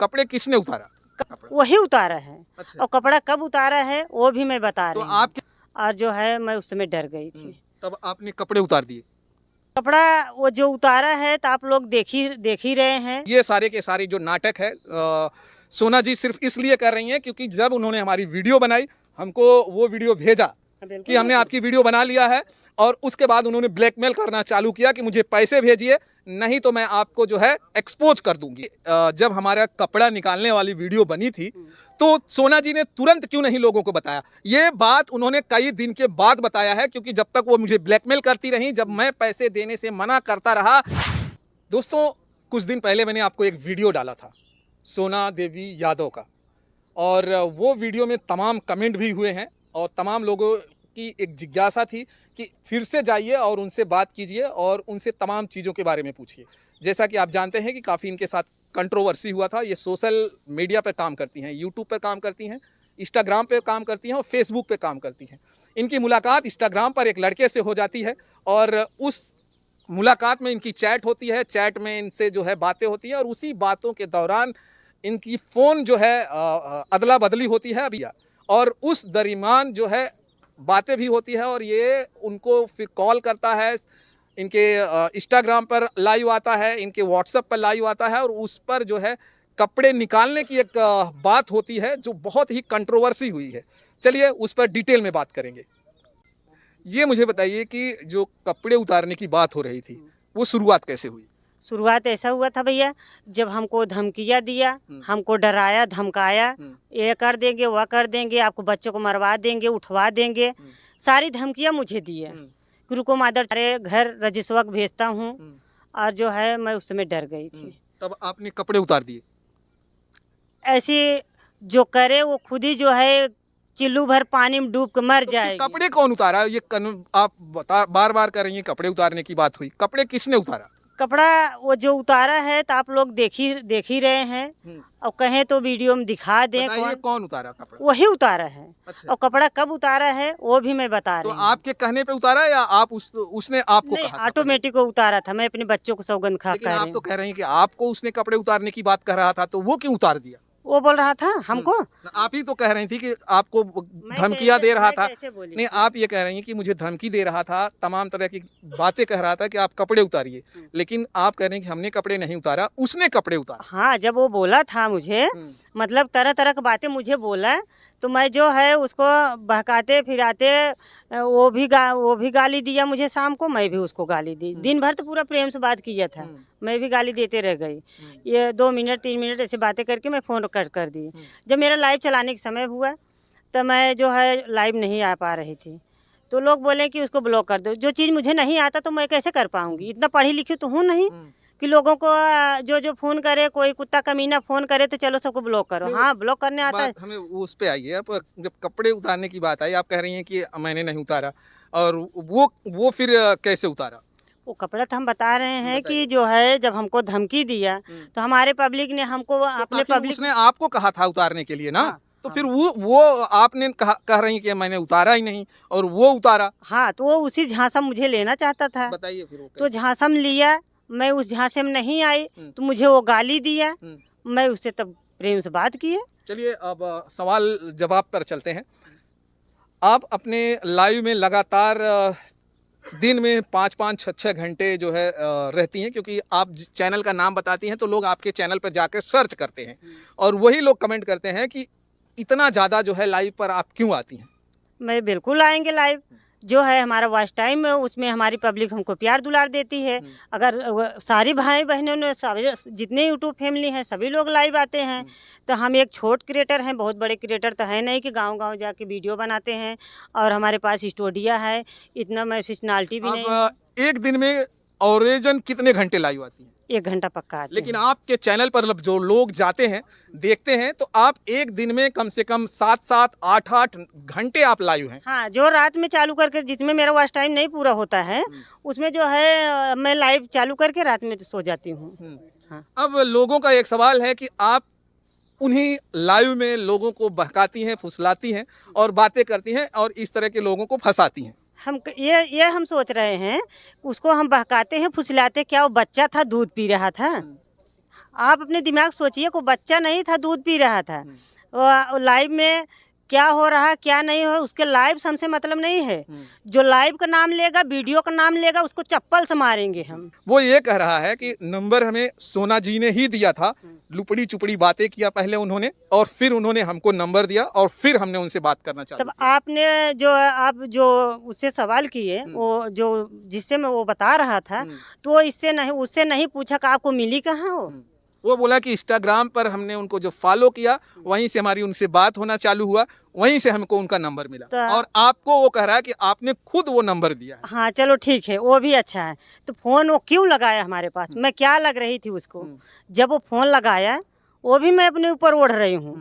कपड़े किसने उतारा? वही उतारा है। अच्छा। और कपड़ा कब उतारा है वो भी मैं बता तो रही हूँ। आप और जो है मैं उस समय डर गई थी। तब आपने कपड़े उतार दिए। कपड़ा वो जो उतारा है तो आप लोग देख ही रहे हैं। ये सारे के सारे जो नाटक है सोना जी सिर्फ इसलिए कर रही हैं क्योंकि जब उन्होंने हमारी वीडियो बनाई, हमको वो वीडियो भेजा कि हमने आपकी वीडियो बना लिया है, और उसके बाद उन्होंने ब्लैकमेल करना चालू किया कि मुझे पैसे भेजिए, नहीं तो मैं आपको जो है एक्सपोज कर दूंगी। जब हमारा कपड़ा निकालने वाली वीडियो बनी थी तो सोना जी ने तुरंत क्यों नहीं लोगों को बताया? ये बात उन्होंने कई दिन के बाद बताया है, क्योंकि जब तक वो मुझे ब्लैकमेल करती रही, जब मैं पैसे देने से मना करता रहा। दोस्तों, कुछ दिन पहले मैंने आपको एक वीडियो डाला था सोना देवी यादव का, और वो वीडियो में तमाम कमेंट भी हुए हैं और तमाम लोगों की एक जिज्ञासा थी कि फिर से जाइए और उनसे बात कीजिए और उनसे तमाम चीज़ों के बारे में पूछिए। जैसा कि आप जानते हैं कि काफ़ी इनके साथ कंट्रोवर्सी हुआ था। ये सोशल मीडिया पर काम करती हैं, यूट्यूब पर काम करती हैं, इंस्टाग्राम पे काम करती हैं और फेसबुक पे काम करती हैं। इनकी मुलाकात इंस्टाग्राम पर एक लड़के से हो जाती है और उस मुलाकात में इनकी चैट होती है, चैट में इनसे जो है बातें होती हैं, और उसी बातों के दौरान इनकी फ़ोन जो है अदला बदली होती है अभी, और उस दरमियान जो है बातें भी होती है, और ये उनको फिर कॉल करता है। इनके इंस्टाग्राम पर लाइव आता है, इनके व्हाट्सएप पर लाइव आता है, और उस पर जो है कपड़े निकालने की एक बात होती है जो बहुत ही कंट्रोवर्सी हुई है। चलिए उस पर डिटेल में बात करेंगे। ये मुझे बताइए कि जो कपड़े उतारने की बात हो रही थी, वो शुरुआत कैसे हुई? शुरुआत ऐसा हुआ था भैया, जब हमको धमकियाँ दिया, हमको डराया धमकाया, ये कर देंगे वह कर देंगे, आपको बच्चों को मरवा देंगे, उठवा देंगे, सारी धमकियाँ मुझे दी है कि रुको मादर अरे घर रजिस्वक भेजता हूँ। और जो है मैं उस समय डर गई थी। तब आपने कपड़े उतार दिए। ऐसे जो करे वो खुद ही जो है चिल्लू भर पानी में डूब के मर तो फिर जाएगी। कपड़े कौन उतारा? ये आप बता बार बार कर रही हैं कपड़े उतारने की बात हुई, कपड़े किसने उतारा? कपड़ा वो जो उतारा है तो आप लोग देख ही रहे हैं। और कहें तो वीडियो में दिखा दें बताइए कौन उतारा कपड़ा? वही उतारा है। अच्छा। और कपड़ा कब उतारा है वो भी मैं बता तो रही हूँ। आपके कहने पे उतारा या आप उसने आपको नहीं, कहा? ऑटोमेटिक को उतारा था। मैं अपने बच्चों को सौगंध खा लेकिन कह आप रही तो हूँ। कह रहे हैं कि आपको उसने कपड़े उतारने की बात कर रहा था, तो वो क्यों उतार दिया? वो बोल रहा था हमको। आप ही तो कह रही थी कि आपको धमकियां कैसे- दे रहा मैं था। कैसे बोली नहीं, थी? आप ये कह रही हैं कि मुझे धमकी दे रहा था, तमाम तरह की बातें कह रहा था कि आप कपड़े उतारिए, लेकिन आप कह रहे हैं कि हमने कपड़े नहीं उतारा, उसने कपड़े उतारा। हाँ, जब वो बोला था मुझे, मतलब तरह तरह की बातें मुझे बोला, तो मैं जो है उसको बहकाते फिराते वो भी गाली दिया मुझे शाम को, मैं भी उसको गाली दी। दिन भर तो पूरा प्रेम से बात किया था, मैं भी गाली देते रह गई। ये 2 मिनट 3 मिनट ऐसे बातें करके मैं फ़ोन कट कर दी। जब मेरा लाइव चलाने का समय हुआ तो मैं जो है लाइव नहीं आ पा रही थी, तो लोग बोले कि उसको ब्लॉक कर दो। जो चीज़ मुझे नहीं आता तो मैं कैसे कर पाऊँगी? इतना पढ़ी लिखी तो हूँ नहीं कि लोगों को जो फ़ोन करे, कोई कुत्ता कमीना फ़ोन करे तो चलो सबको ब्लॉक करो। हाँ, ब्लॉक करने आता है। हमें उस पे आइए। आप जब कपड़े उतारने की बात आई, आप कह रही हैं कि मैंने नहीं उतारा, और वो फिर कैसे उतारा? वो कपड़ा तो हम बता रहे हैं कि जो है जब हमको धमकी दिया तो हमारे पब्लिक ने हमको अपने आखिर पब्लिक उसने आपको कहा था उतारने के लिए ना? हाँ, तो हाँ। फिर वो आपने कह रही कि मैंने उतारा ही नहीं, और वो उतारा। हाँ, तो वो उसी झांसा मुझे लेना चाहता था। बताइए फिर वो तो कैसे? झांसा में लिया, मैं उस झांसे में नहीं आई तो मुझे वो गाली दिया। मैं उससे तब प्रेम से बात की है। चलिए अब सवाल जवाब पर चलते हैं। आप अपने लाइव में लगातार दिन में 5-5, 6-6 घंटे जो है रहती हैं, क्योंकि आप चैनल का नाम बताती हैं तो लोग आपके चैनल पर जाकर सर्च करते हैं, और वही लोग कमेंट करते हैं कि इतना ज़्यादा जो है लाइव पर आप क्यों आती हैं? मैं बिल्कुल आएँगे लाइव। जो है हमारा वॉच टाइम है उसमें हमारी पब्लिक हमको प्यार दुलार देती है। अगर सारी भाई बहनों ने सभी जितने यूट्यूब फैमिली हैं सभी लोग लाइव आते हैं। तो हम एक छोट क्रिएटर हैं, बहुत बड़े क्रिएटर तो है नहीं कि गांव-गांव जाके वीडियो बनाते हैं। और हमारे पास स्टूडियो है, इतना मैं पर्सनालिटी भी नहीं हूँ। आप एक दिन में औरेजन कितने घंटे लाइव आती हैं? 1 घंटा पक्का आते लेकिन हैं। आपके चैनल पर जो लोग जाते हैं, देखते हैं, तो आप एक दिन में कम से कम 7-7, 8-8 घंटे आप लाइव हैं। हाँ, जो रात में चालू करके जिसमें मेरा वॉच टाइम नहीं पूरा होता है उसमें जो है मैं लाइव चालू करके रात में तो सो जाती हूँ। हाँ। अब लोगों का एक सवाल है कि आप उन्हीं लाइव में लोगों को बहकाती हैं, फुसलाती हैं और बातें करती हैं, और इस तरह के लोगों को फंसाती हैं। ये हम सोच रहे हैं, उसको हम बहकाते हैं, फुसलाते, क्या वो बच्चा था दूध पी रहा था? आप अपने दिमाग सोचिए, कोई बच्चा नहीं था, दूध पी रहा था, लाइव में क्या हो रहा क्या नहीं हो उसके लाइव से हमसे मतलब नहीं है। जो लाइव का नाम लेगा, वीडियो का नाम लेगा, उसको चप्पल से मारेंगे हम। वो ये कह रहा है कि नंबर हमें सोना जी ने ही दिया था, लुपड़ी चुपड़ी बातें किया पहले उन्होंने, और फिर उन्होंने हमको नंबर दिया और फिर हमने उनसे बात करना चालू तब किया। आपने आप जो उससे सवाल किए, वो जो जिससे मैं वो बता रहा था, तो उससे नहीं पूछा कि आपको मिली कहाँ हो। वो बोला कि इंस्टाग्राम पर हमने उनको जो फॉलो किया, वहीं से हमारी उनसे बात होना चालू हुआ, वहीं से हमको उनका नंबर मिला, और आपको वो कह रहा है कि आपने खुद वो नंबर दिया है। हाँ चलो ठीक है, वो भी अच्छा है। तो फोन वो क्यों लगाया हमारे पास, मैं क्या लग रही थी उसको? जब वो फोन लगाया, वो भी मैं अपने ऊपर ओढ़ रही हूँ।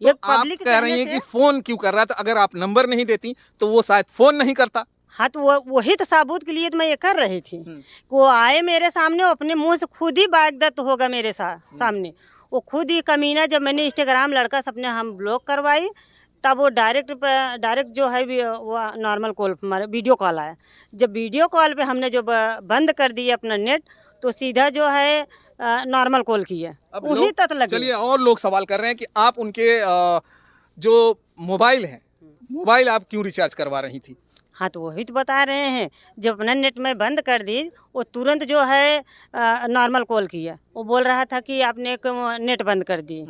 तो आप कह रही हैं कि फोन क्यों कर रहा था? अगर आप नंबर नहीं देती तो वो शायद फोन नहीं करता। हाँ तो वही तो साबूत के लिए तो मैं ये कर रही थी कि वो आए मेरे सामने, वो अपने मुंह से खुद ही बागदत्त होगा मेरे सामने। वो खुद ही कमीना, जब मैंने इंस्टाग्राम लड़का से अपने हम ब्लॉक करवाई, तब वो डायरेक्ट जो है वो नॉर्मल कॉल, हमारे वीडियो कॉल आया। जब वीडियो कॉल पे हमने जो बंद कर दिया अपना नेट, तो सीधा जो है नॉर्मल कॉल किया, वही तक लगे। चलिए, और लोग सवाल कर रहे हैं कि आप उनके जो मोबाइल है, मोबाइल आप क्यों रिचार्ज करवा रही थी? हाँ तो वही तो बता रहे हैं, जब अपना नेट में बंद कर दी, वो तुरंत जो है नॉर्मल कॉल किया। वो बोल रहा था कि आपने एक नेट बंद कर दी।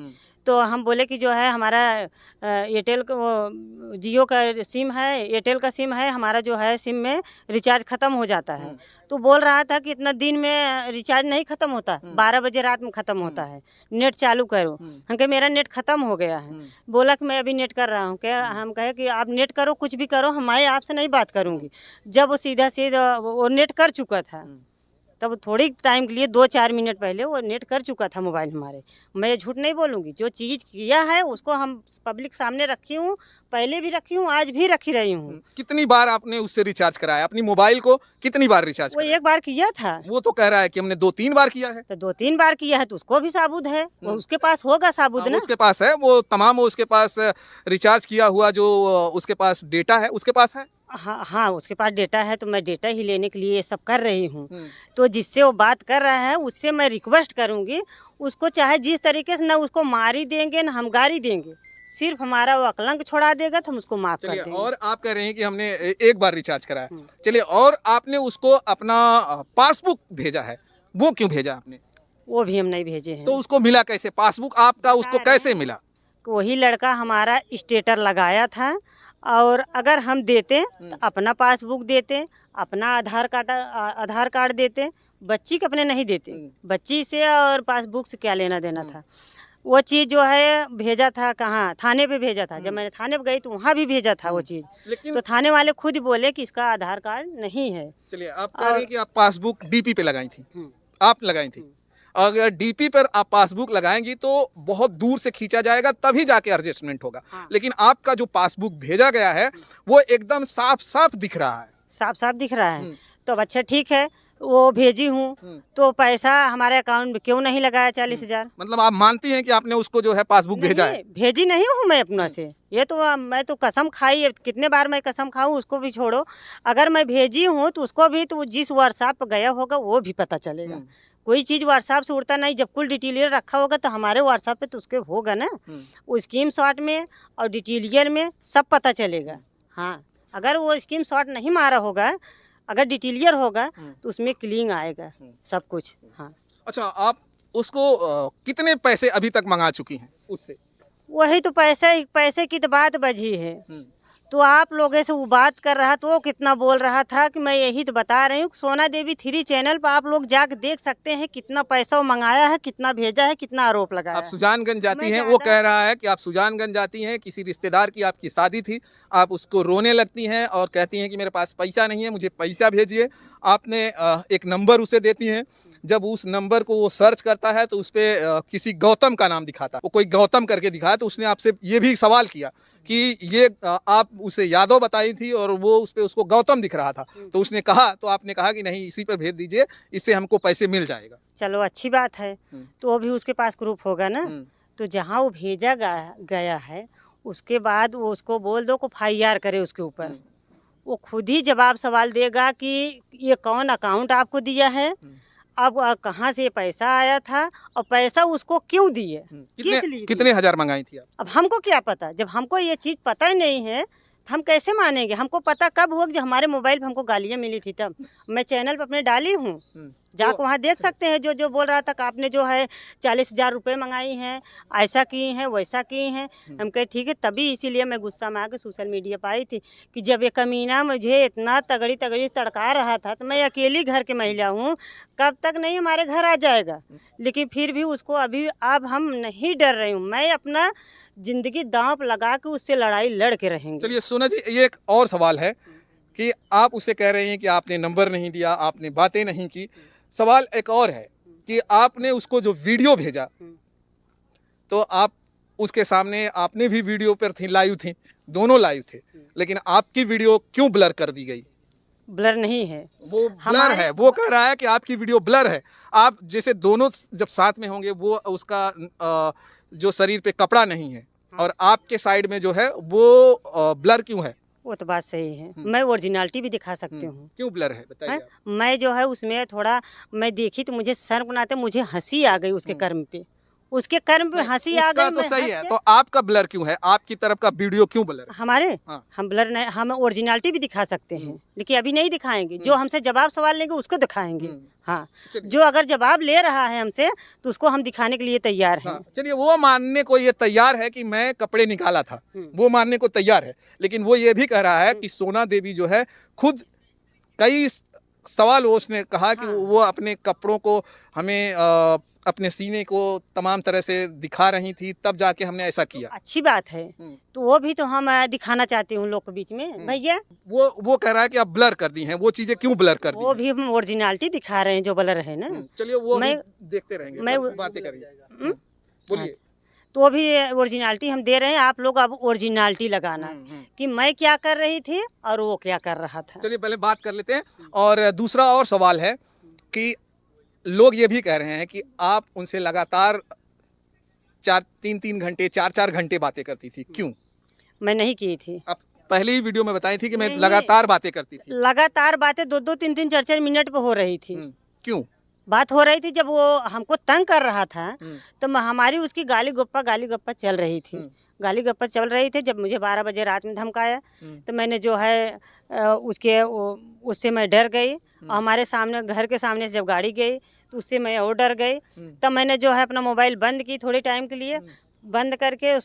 तो हम बोले कि जो है हमारा एयरटेल का वो जियो का सिम है, एयरटेल का सिम है, हमारा जो है सिम में रिचार्ज ख़त्म हो जाता है। तो बोल रहा था कि इतना दिन में रिचार्ज नहीं ख़त्म होता, 12 बजे रात में ख़त्म होता है, नेट चालू करो। हम कहे मेरा नेट ख़त्म हो गया है। बोला कि मैं अभी नेट कर रहा हूँ। क्या हम कहे कि आप नेट करो, कुछ भी करो, मैं आपसे नहीं बात करूँगी। जब वो सीधा वो नेट कर चुका था, तब थोड़ी टाइम के लिए 2-4 मिनट पहले वो नेट कर चुका था मोबाइल हमारे। मैं झूठ नहीं बोलूँगी, जो चीज़ किया है उसको हम पब्लिक सामने रखी हूँ, पहले भी रखी हूँ, आज भी रखी रही हूँ। कितनी बार आपने उससे रिचार्ज कराया? अपनी मोबाइल को कितनी बार रिचार्ज वो कराया? एक बार किया था। वो तो कह रहा है कि हमने 2-3 बार किया है। तो 2-3 बार किया है तो उसको भी साबुत है, वो उसके पास होगा साबुत ना। उसके पास है, वो तमाम उसके पास रिचार्ज किया हुआ जो उसके पास डेटा है, उसके पास है। हाँ उसके पास डेटा है, तो मैं डेटा ही लेने के लिए ये सब कर रही हूँ। तो जिससे वो बात कर रहा है, उससे मैं रिक्वेस्ट करूँगी, उसको चाहे जिस तरीके से, ना उसको मारी देंगे ना हम गारी देंगे, सिर्फ हमारा वो अकलंक छोड़ा देगा तो हम उसको माफ कर देंगे। और आप कह रहे हैं कि हमने एक बार रिचार्ज कराया। चलिए, और आपने उसको अपना पासबुक भेजा है, वो क्यों भेजा आपने? वो भी हम नहीं भेजे हैं। तो उसको मिला कैसे पासबुक आपका, उसको कैसे मिला? वही लड़का हमारा स्टेटर लगाया था, और अगर हम देते तो अपना पासबुक देते, अपना आधार कार्ड देते, बच्ची के अपने नहीं देते। बच्ची से और पासबुक से क्या लेना देना था। वो चीज़ जो है भेजा था, कहाँ, थाने पे भेजा था। जब मैंने थाने पे गई तो वहाँ भी भेजा था वो चीज़। तो थाने वाले खुद बोले कि इसका आधार कार्ड नहीं है। चलिए, आप कह रहे हैं कि आप पासबुक डीपी पे लगाई थी, आप लगाई थी। अगर डीपी पर आप पासबुक लगाएंगी तो बहुत दूर से खींचा जाएगा, तभी जाके एडजस्टमेंट होगा। लेकिन आपका जो पासबुक भेजा गया है वो एकदम साफ साफ दिख रहा है। साफ साफ दिख रहा है। तो अच्छा ठीक है, वो भेजी हूँ, तो पैसा हमारे अकाउंट में क्यों नहीं लगाया 40,000? मतलब आप मानती हैं कि आपने उसको जो है पासबुक भेजा है? भेजी नहीं हूँ मैं अपना से। ये तो मैं तो कसम खाई है, कितने बार मैं कसम खाऊं, उसको भी छोड़ो। अगर मैं भेजी हूँ तो उसको भी, तो जिस व्हाट्सएप पर गया होगा वो भी पता चलेगा। कोई चीज़ व्हाट्सएप से उड़ता नहीं, जब कुल डिटेलियर रखा होगा तो हमारे व्हाट्सएप पे तो उसके होगा ना, वो स्क्रीन शॉट में और डिटेलियर में सब पता चलेगा। हाँ, अगर वो स्क्रीन शॉट नहीं मारा होगा, अगर डिटेलियर होगा तो उसमें क्लीन आएगा सब कुछ। हाँ। अच्छा, आप उसको कितने पैसे अभी तक मंगा चुकी हैं उससे? वही तो पैसे की तो बात बची है। तो आप लोगों से वो बात कर रहा, तो वो कितना बोल रहा था कि मैं यही तो बता रही हूँ। सोना देवी 3 चैनल पर आप लोग जाकर देख सकते हैं कितना पैसा वो मंगाया है, कितना भेजा है, कितना आरोप लगाया है। आप सुजानगंज जाती हैं, वो कह रहा है कि आप सुजानगंज जाती हैं, किसी रिश्तेदार की आपकी शादी थी, आप उसको रोने लगती हैं और कहती हैं कि मेरे पास पैसा नहीं है, मुझे पैसा भेजिए। आपने एक नंबर उसे देती हैं, जब उस नंबर को वो सर्च करता है तो उस पर किसी गौतम का नाम दिखाता, वो कोई गौतम करके दिखाया। तो उसने आपसे ये भी सवाल किया कि ये आप उसे यादव बताई थी और वो उस पर उसको गौतम दिख रहा था। तो उसने कहा, तो आपने कहा कि नहीं, इसी पर भेज दीजिए, इससे हमको पैसे मिल जाएगा। चलो अच्छी बात है, तो वो भी उसके पास प्रूफ होगा ना। तो जहाँ वो भेजा गया है, उसके बाद वो उसको बोल दो को FIR करे उसके ऊपर। वो खुद ही जवाब सवाल देगा कि ये कौन अकाउंट आपको दिया है अब कहाँ से पैसा आया था और पैसा उसको क्यों दिए, किस लिए कितने हजार मंगाई थी आप? अब हमको क्या पता, जब हमको ये चीज़ पता ही नहीं है तो हम कैसे मानेंगे। हमको पता कब हुआ कि जब हमारे मोबाइल पे हमको गालियाँ मिली थी तब। मैं चैनल पे अपने डाली हूँ, जाकर वहाँ देख सकते हैं। जो जो बोल रहा था कि आपने जो है 40,000 रुपये मंगाई हैं, ऐसा की हैं, वैसा की हैं। हम कहे ठीक है, तभी इसीलिए मैं गुस्सा में आके सोशल मीडिया पर आई थी कि जब ये कमीना मुझे इतना तगड़ी तगड़ी तड़का रहा था, तो मैं अकेली घर की महिला हूँ, कब तक नहीं हमारे घर आ जाएगा। लेकिन फिर भी उसको अभी अब हम नहीं डर रही हूँ, मैं अपना ज़िंदगी दाँव पर लगा के उससे लड़ाई लड़ के रहेंगे। चलिए सोना जी, ये एक और सवाल है कि आप उसे कह रहे हैं कि आपने नंबर नहीं दिया, आपने बातें नहीं की। सवाल एक और है कि आपने उसको जो वीडियो भेजा, तो आप उसके सामने, आपने भी वीडियो पर थी, लाइव थी, दोनों लाइव थे, लेकिन आपकी वीडियो क्यों ब्लर कर दी गई? ब्लर नहीं है, वो ब्लर है, वो कह रहा है कि आपकी वीडियो ब्लर है। आप जैसे दोनों जब साथ में होंगे, वो उसका जो शरीर पे कपड़ा नहीं है और आपके साइड में जो है वो ब्लर क्यों है? वो तो बात सही है, मैं ओरिजिनलिटी भी दिखा सकती हूँ। क्यों ब्लर है बताइए आप? मैं जो है उसमें थोड़ा मैं देखी तो मुझे शर्म बनाते, मुझे हंसी आ गई उसके कर्म पे, उसके कर्म पे हंसी आ गई। तो सही है, तो आपका ब्लर क्यों है? आपकी तरफ का वीडियो क्यों ब्लर है? हमारे हाँ। हम ब्लर नहीं, हम ओरिजिनलिटी भी दिखा सकते हैं, लेकिन अभी नहीं दिखाएंगे। जो हमसे जवाब सवाल लेंगे उसको दिखाएंगे। हाँ, जो अगर जवाब ले रहा है हमसे तो उसको हम दिखाने के लिए तैयार हैं। हाँ, चलिए, वो मानने को ये तैयार है कि मैं कपड़े निकाला था, वो मानने को तैयार है, लेकिन वो ये भी कह रहा है कि सोना देवी जो है खुद कई सवाल उसने कहा कि वो अपने कपड़ों को हमें अपने सीने को तमाम तरह से दिखा रही थी, तब जाके हमने ऐसा किया। अच्छी बात है, तो वो भी तो हम दिखाना चाहती हूँ लोग के बीच में भैया। वो कह रहा है कि आप ब्लर कर दी हैं, वो चीजें क्यों ब्लर कर दी? वो भी हम ओरिजिनलिटी दिखा रहे हैं, जो ब्लर है ना। चलिए, वो मैं देखते रहेंगे, मैं बातें करिए, बोलिए। तो वो भी ओरिजिनलिटी हम दे रहे हैं, आप लोग अब ओरिजिनलिटी लगाना कि मैं क्या कर रही थी और वो क्या कर रहा था। चलिए, पहले बात कर लेते हैं। और दूसरा और सवाल है कि लोग ये भी कह रहे हैं कि आप उनसे लगातार 3-3 घंटे, 4-4 घंटे बातें करती थी, क्यों? मैं नहीं की थी। आप पहले ही वीडियो में बताई थी कि मैं लगातार बातें करती थी। लगातार बातें 2-2, 3-3, 4-4 मिनट पे हो रही थी। क्यों बात हो रही थी? जब वो हमको तंग कर रहा था तो हमारी उसकी गाली गप्पा चल रही थी। गाली गप्पा चल रही थी। जब मुझे 12 बजे रात में धमकाया तो मैंने जो है उससे मैं डर गई। और हमारे सामने, घर के सामने से जब गाड़ी गई तो उससे मैं और डर गई। तब मैंने जो है अपना मोबाइल बंद की थोड़े टाइम के लिए, बंद करके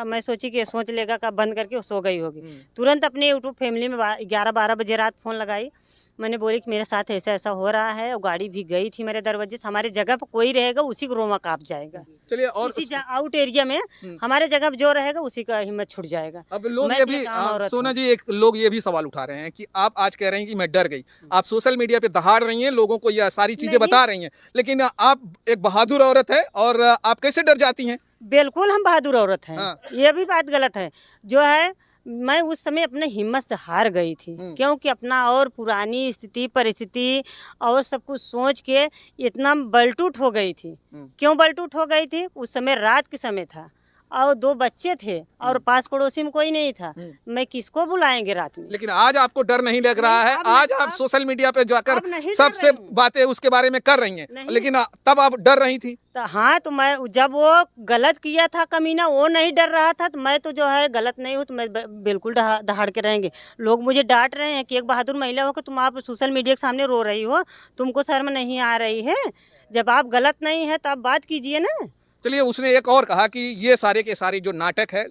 मैं सोची कि सोच लेगा कब, बंद करके सो गई होगी। तुरंत अपने यूट्यूब फैमिली में 11-12 बजे रात फ़ोन लगाई। मैंने बोली कि मेरे साथ ऐसा ऐसा हो रहा है, और गाड़ी भी गई थी मेरे दरवाजे से। हमारे जगह पर कोई रहेगा उसी को रोमा काँप जाएगा। चलिए, और इसी आउट एरिया में हमारे जगह जो रहेगा उसी का हिम्मत छूट जाएगा। अब लोग ये भी, सोना जी, लोग ये भी सवाल उठा रहे हैं कि आप आज कह रहे हैं कि मैं डर गई। आप सोशल मीडिया पे दहाड़ रही हैं, लोगों को यह सारी चीजें बता रही हैं, लेकिन आप एक बहादुर औरत है और आप कैसे डर जाती हैं? बिल्कुल हम बहादुर औरत हैं। ये भी बात गलत है। जो है, मैं उस समय अपने हिम्मत से हार गई थी, क्योंकि अपना और पुरानी स्थिति परिस्थिति और सब कुछ सोच के इतना बलटूट हो गई थी। क्यों बलटूट हो गई थी? उस समय रात के समय था और 2 बच्चे थे और पास पड़ोसी में कोई नहीं था। मैं किसको बुलाएंगे रात में? लेकिन आज आपको डर नहीं लग रहा है? आज आप सोशल मीडिया पे जाकर सबसे बातें उसके बारे में कर रही हैं, लेकिन तब आप डर रही थी। तो हाँ, तो मैं जब वो गलत किया था कमीना, वो नहीं डर रहा था, तो मैं तो जो है गलत नहीं हूँ, तो मैं बिल्कुल दहाड़ के रहेंगे। लोग मुझे डांट रहे हैं कि एक बहादुर महिला हो कि तुम आप सोशल मीडिया के सामने रो रही हो, तुमको शर्म नहीं आ रही है? जब आप गलत नहीं है तो आप बात कीजिए ना। चलिए, उसने एक और कहा कि ये सारे के सारे जो नाटक है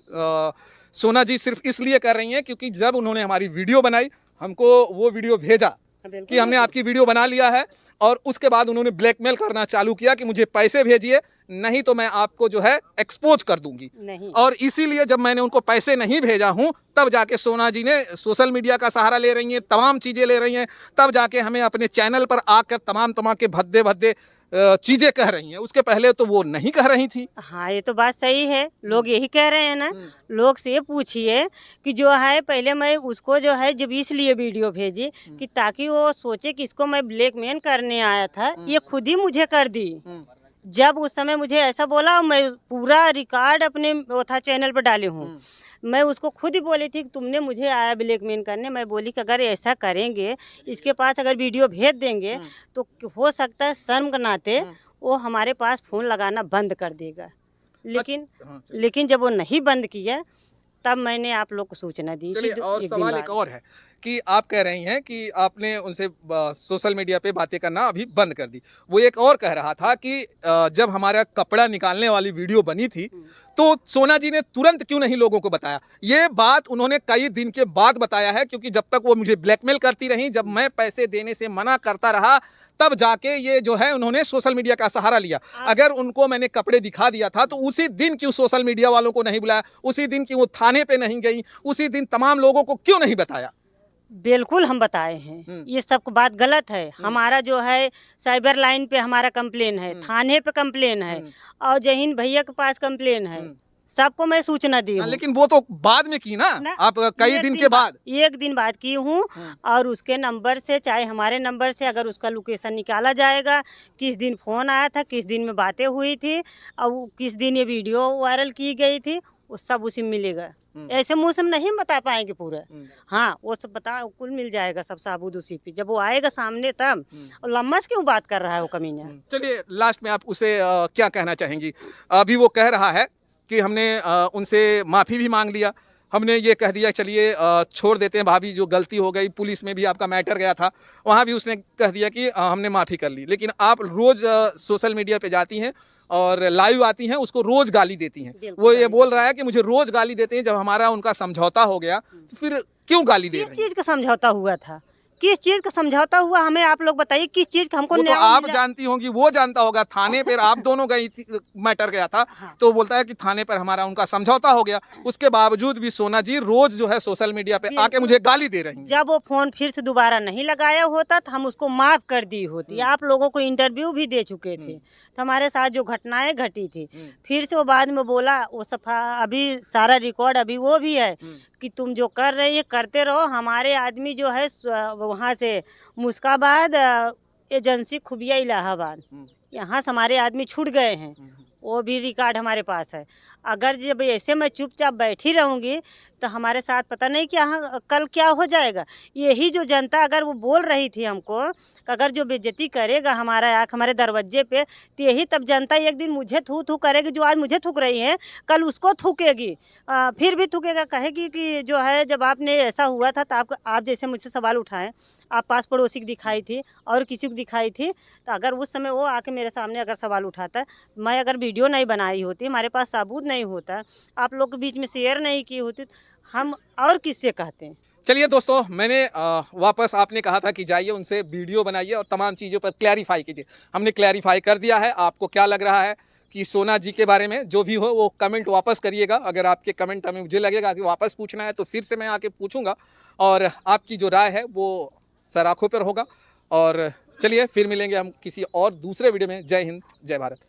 सोना जी सिर्फ इसलिए कर रही हैं क्योंकि जब उन्होंने हमारी वीडियो बनाई, हमको वो वीडियो भेजा कि हमने आपकी वीडियो बना लिया है, और उसके बाद उन्होंने ब्लैकमेल करना चालू किया कि मुझे पैसे भेजिए, नहीं तो मैं आपको जो है एक्सपोज कर दूंगी। और इसीलिए जब मैंने उनको पैसे नहीं भेजा हूं, तब जाके सोना जी ने सोशल मीडिया का सहारा ले रही हैं, तमाम चीज़ें ले रही हैं, तब जाके हमें अपने चैनल पर आकर तमाम के भद्दे चीजें कह रही हैं। उसके पहले तो वो नहीं कह रही थी। हाँ, ये तो बात सही है, लोग यही कह रहे हैं ना। लोग से पूछिए कि जो है, पहले मैं उसको जो है जब इसलिए वीडियो भेजी कि ताकि वो सोचे कि इसको मैं ब्लैकमेल करने आया था, ये खुद ही मुझे कर दी। जब उस समय मुझे ऐसा बोला, मैं पूरा रिकॉर्ड अपने वो था चैनल पर डाली हूँ। मैं उसको खुद ही बोली थी कि तुमने मुझे आया ब्लैकमेल करने। मैं बोली कि अगर ऐसा करेंगे, इसके पास अगर वीडियो भेज देंगे तो हो सकता है शर्म के नाते वो हमारे पास फ़ोन लगाना बंद कर देगा। लेकिन हाँ, लेकिन जब वो नहीं बंद किया, तब मैंने आप लोग को सूचना दी थी चलिए, और एक दिन सवाल एक बाद। और है कि आप कह रही हैं कि आपने उनसे सोशल मीडिया पे बातें करना अभी बंद कर दी। वो एक और कह रहा था कि जब हमारा कपड़ा निकालने वाली वीडियो बनी थी तो सोना जी ने तुरंत क्यों नहीं लोगों को बताया। ये बात उन्होंने कई दिन के बाद बताया है, क्योंकि जब तक वो मुझे ब्लैकमेल करती रही, जब मैं पैसे देने से मना करता रहा, तब जाके ये जो है उन्होंने सोशल मीडिया का सहारा लिया। अगर उनको मैंने कपड़े दिखा दिया था तो उसी दिन क्यों सोशल मीडिया वालों को नहीं बुलाया, उसी दिन क्यों वो थाने पे नहीं गई, उसी दिन तमाम लोगों को क्यों नहीं बताया। बिल्कुल हम बताए हैं, ये सब बात गलत है। हमारा जो है साइबर लाइन पे हमारा कंप्लेन है, थाने पे कंप्लेन है और जहीन भैया के पास कंप्लेन है। सबको मैं सूचना दी हूँ। लेकिन वो तो बाद में की ना, आप कई दिन के बाद। एक दिन बाद की हूँ और उसके नंबर से, चाहे हमारे नंबर से, अगर उसका लोकेशन निकाला जाएगा, किस दिन फ़ोन आया था, किस दिन में बातें हुई थी और किस दिन ये वीडियो वायरल की गई थी, वो सब उसी में मिलेगा। ऐसे मुँह से हम नहीं बता पाएंगे पूरा। हाँ, वो सब बता कुल मिल जाएगा, सब साबूत उसी पे। जब वो आएगा सामने तब। और लम्बा से क्यों बात कर रहा है वो कमीना। चलिए, लास्ट में आप उसे क्या कहना चाहेंगी। अभी वो कह रहा है कि हमने उनसे माफ़ी भी मांग लिया, हमने ये कह दिया चलिए छोड़ देते हैं भाभी, जो गलती हो गई, पुलिस में भी आपका मैटर गया था, वहाँ भी उसने कह दिया कि हमने माफ़ी कर ली। लेकिन आप रोज़ सोशल मीडिया पे जाती हैं और लाइव आती हैं, उसको रोज़ गाली देती हैं। वो ये बोल रहा है कि मुझे रोज़ गाली देते हैं, जब हमारा उनका समझौता हो गया तो फिर क्यों गाली दे किस रही हैं? चीज़ का समझौता हुआ था? किस चीज़ का समझौता हुआ, हमें आप लोग बताइए, किस चीज़ का हमको वो तो न्याय आप मिला? जानती होंगी, वो जानता होगा। थाने पर आप दोनों गई थी, मैटर गया था, तो बोलता है कि थाने पर हमारा उनका समझौता हो गया। उसके बावजूद भी सोना जी रोज जो है सोशल मीडिया पे आके मुझे गाली दे रही हैं। जब वो फ़ोन फिर से दोबारा नहीं लगाया होता तो हम उसको माफ़ कर दी होती। आप लोगों को इंटरव्यू भी दे चुके थे, तो हमारे साथ जो घटनाएं घटी थी, फिर से वो बाद में बोला, वो सफा अभी सारा रिकॉर्ड अभी वो भी है कि तुम जो कर रही है करते रहो। हमारे आदमी जो है वहाँ से मुस्काबाद एजेंसी खुबिया इलाहाबाद, यहाँ से हमारे आदमी छूट गए हैं। वो भी रिकॉर्ड हमारे पास है। अगर जब ऐसे मैं चुपचाप बैठी रहूँगी तो हमारे साथ पता नहीं क्या कल क्या हो जाएगा। यही जो जनता अगर वो बोल रही थी हमको कि अगर जो बेइज्जती करेगा हमारा आँख हमारे दरवाजे पे, तो यही तब जनता एक दिन मुझे थू थू करेगी। जो आज मुझे थूक रही है कल उसको थूकेगी, फिर भी थूकेगा। कहेगी कि जो है जब आपने ऐसा हुआ था तो आप जैसे मुझसे सवाल उठाएं, आप पास पड़ोसी को दिखाई थी और किसी को दिखाई थी, तो अगर उस समय वो आके मेरे सामने अगर सवाल उठाता, मैं अगर वीडियो नहीं बनाई होती, हमारे पास सबूत नहीं होता, आप लोग के बीच में शेयर नहीं की होती, हम और किससे कहते हैं। चलिए दोस्तों, मैंने वापस आपने कहा था कि जाइए उनसे वीडियो बनाइए और तमाम चीज़ों पर क्लैरिफाई कीजिए। हमने क्लैरिफाई कर दिया है। आपको क्या लग रहा है कि सोना जी के बारे में जो भी हो वो कमेंट वापस करिएगा। अगर आपके कमेंट हमें मुझे लगेगा कि वापस पूछना है तो फिर से मैं आके पूछूंगा और आपकी जो राय है वो सराखों पर होगा। और चलिए फिर मिलेंगे हम किसी और दूसरे वीडियो में। जय हिंद, जय भारत।